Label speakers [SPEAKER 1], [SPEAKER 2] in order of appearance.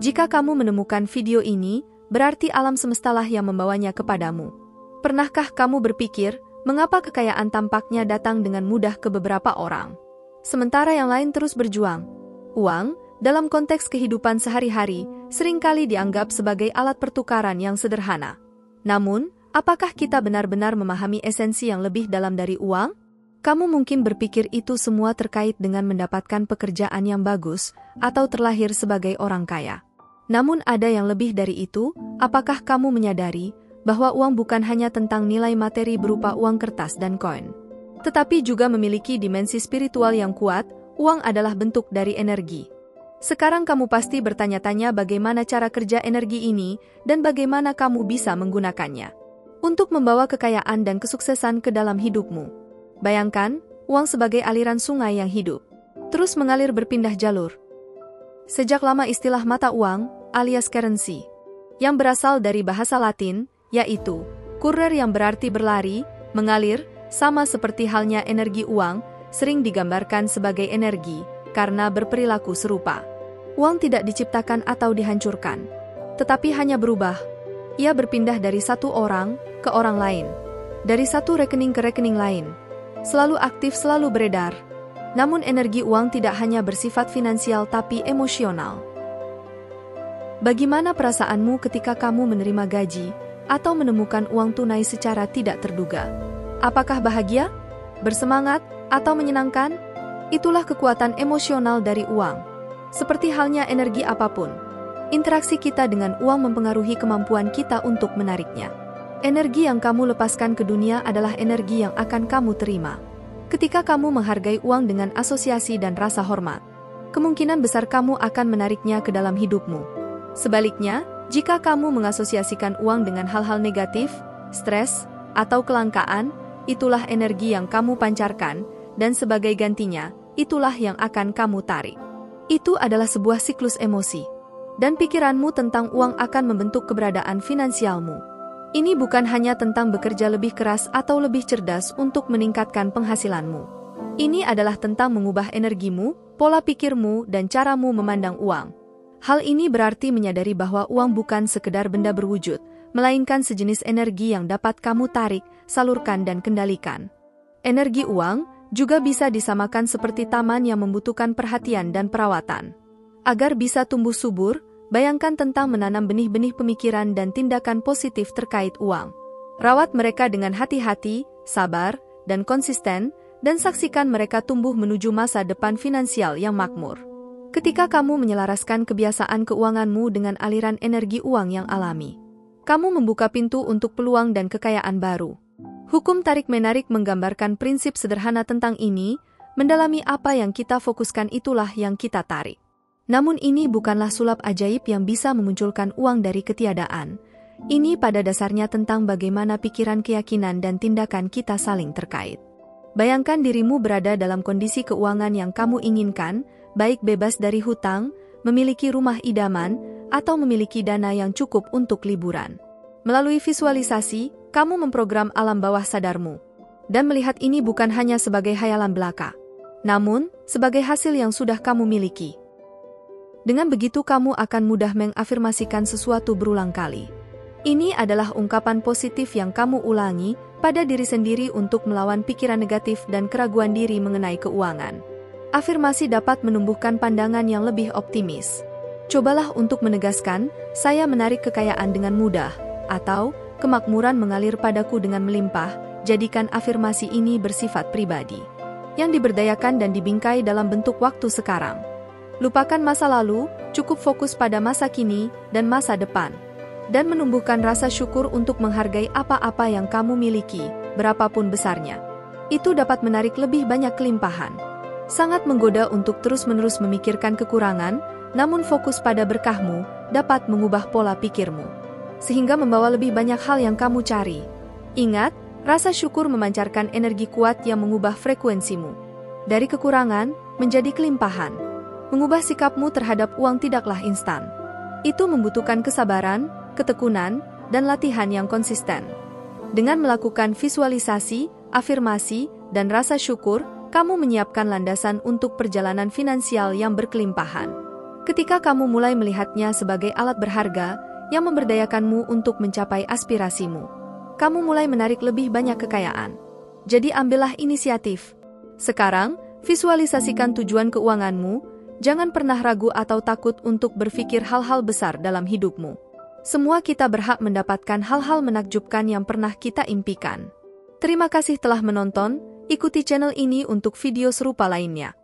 [SPEAKER 1] Jika kamu menemukan video ini, berarti alam semestalah yang membawanya kepadamu. Pernahkah kamu berpikir, mengapa kekayaan tampaknya datang dengan mudah ke beberapa orang, sementara yang lain terus berjuang? Uang, dalam konteks kehidupan sehari-hari, seringkali dianggap sebagai alat pertukaran yang sederhana. Namun, apakah kita benar-benar memahami esensi yang lebih dalam dari uang? Kamu mungkin berpikir itu semua terkait dengan mendapatkan pekerjaan yang bagus, atau terlahir sebagai orang kaya. Namun ada yang lebih dari itu. Apakah kamu menyadari bahwa uang bukan hanya tentang nilai materi berupa uang kertas dan koin, tetapi juga memiliki dimensi spiritual yang kuat? Uang adalah bentuk dari energi. Sekarang kamu pasti bertanya-tanya bagaimana cara kerja energi ini dan bagaimana kamu bisa menggunakannya untuk membawa kekayaan dan kesuksesan ke dalam hidupmu. Bayangkan, uang sebagai aliran sungai yang hidup, terus mengalir berpindah jalur. Sejak lama istilah mata uang, alias currency, yang berasal dari bahasa Latin, yaitu currere yang berarti berlari, mengalir, sama seperti halnya energi uang, sering digambarkan sebagai energi karena berperilaku serupa. Uang tidak diciptakan atau dihancurkan, tetapi hanya berubah. Ia berpindah dari satu orang ke orang lain, dari satu rekening ke rekening lain. Selalu aktif, selalu beredar. Namun energi uang tidak hanya bersifat finansial tapi emosional. Bagaimana perasaanmu ketika kamu menerima gaji atau menemukan uang tunai secara tidak terduga? Apakah bahagia, bersemangat, atau menyenangkan? Itulah kekuatan emosional dari uang. Seperti halnya energi apapun, interaksi kita dengan uang mempengaruhi kemampuan kita untuk menariknya. Energi yang kamu lepaskan ke dunia adalah energi yang akan kamu terima. Ketika kamu menghargai uang dengan asosiasi dan rasa hormat, kemungkinan besar kamu akan menariknya ke dalam hidupmu. Sebaliknya, jika kamu mengasosiasikan uang dengan hal-hal negatif, stres, atau kelangkaan, itulah energi yang kamu pancarkan, dan sebagai gantinya, itulah yang akan kamu tarik. Itu adalah sebuah siklus emosi, dan pikiranmu tentang uang akan membentuk keberadaan finansialmu. Ini bukan hanya tentang bekerja lebih keras atau lebih cerdas untuk meningkatkan penghasilanmu. Ini adalah tentang mengubah energimu, pola pikirmu, dan caramu memandang uang. Hal ini berarti menyadari bahwa uang bukan sekedar benda berwujud, melainkan sejenis energi yang dapat kamu tarik, salurkan, dan kendalikan. Energi uang juga bisa disamakan seperti taman yang membutuhkan perhatian dan perawatan. Agar bisa tumbuh subur, bayangkan tentang menanam benih-benih pemikiran dan tindakan positif terkait uang. Rawat mereka dengan hati-hati, sabar, dan konsisten, dan saksikan mereka tumbuh menuju masa depan finansial yang makmur. Ketika kamu menyelaraskan kebiasaan keuanganmu dengan aliran energi uang yang alami, kamu membuka pintu untuk peluang dan kekayaan baru. Hukum tarik-menarik menggambarkan prinsip sederhana tentang ini, mendalami apa yang kita fokuskan itulah yang kita tarik. Namun ini bukanlah sulap ajaib yang bisa memunculkan uang dari ketiadaan. Ini pada dasarnya tentang bagaimana pikiran, keyakinan, dan tindakan kita saling terkait. Bayangkan dirimu berada dalam kondisi keuangan yang kamu inginkan, baik bebas dari hutang, memiliki rumah idaman, atau memiliki dana yang cukup untuk liburan. Melalui visualisasi, kamu memprogram alam bawah sadarmu, dan melihat ini bukan hanya sebagai hayalan belaka, namun sebagai hasil yang sudah kamu miliki. Dengan begitu kamu akan mudah mengafirmasikan sesuatu berulang kali. Ini adalah ungkapan positif yang kamu ulangi pada diri sendiri untuk melawan pikiran negatif dan keraguan diri mengenai keuangan. Afirmasi dapat menumbuhkan pandangan yang lebih optimis. Cobalah untuk menegaskan, saya menarik kekayaan dengan mudah, atau kemakmuran mengalir padaku dengan melimpah. Jadikan afirmasi ini bersifat pribadi, yang diberdayakan dan dibingkai dalam bentuk waktu sekarang. Lupakan masa lalu, cukup fokus pada masa kini dan masa depan. Dan menumbuhkan rasa syukur untuk menghargai apa-apa yang kamu miliki, berapapun besarnya. Itu dapat menarik lebih banyak kelimpahan. Sangat menggoda untuk terus-menerus memikirkan kekurangan, namun fokus pada berkahmu dapat mengubah pola pikirmu, sehingga membawa lebih banyak hal yang kamu cari. Ingat, rasa syukur memancarkan energi kuat yang mengubah frekuensimu. Dari kekurangan, menjadi kelimpahan. Mengubah sikapmu terhadap uang tidaklah instan. Itu membutuhkan kesabaran, ketekunan, dan latihan yang konsisten. Dengan melakukan visualisasi, afirmasi, dan rasa syukur, kamu menyiapkan landasan untuk perjalanan finansial yang berkelimpahan. Ketika kamu mulai melihatnya sebagai alat berharga yang memberdayakanmu untuk mencapai aspirasimu, kamu mulai menarik lebih banyak kekayaan. Jadi ambillah inisiatif. Sekarang, visualisasikan tujuan keuanganmu. Jangan pernah ragu atau takut untuk berpikir hal-hal besar dalam hidupmu. Semua kita berhak mendapatkan hal-hal menakjubkan yang pernah kita impikan. Terima kasih telah menonton. Ikuti channel ini untuk video serupa lainnya.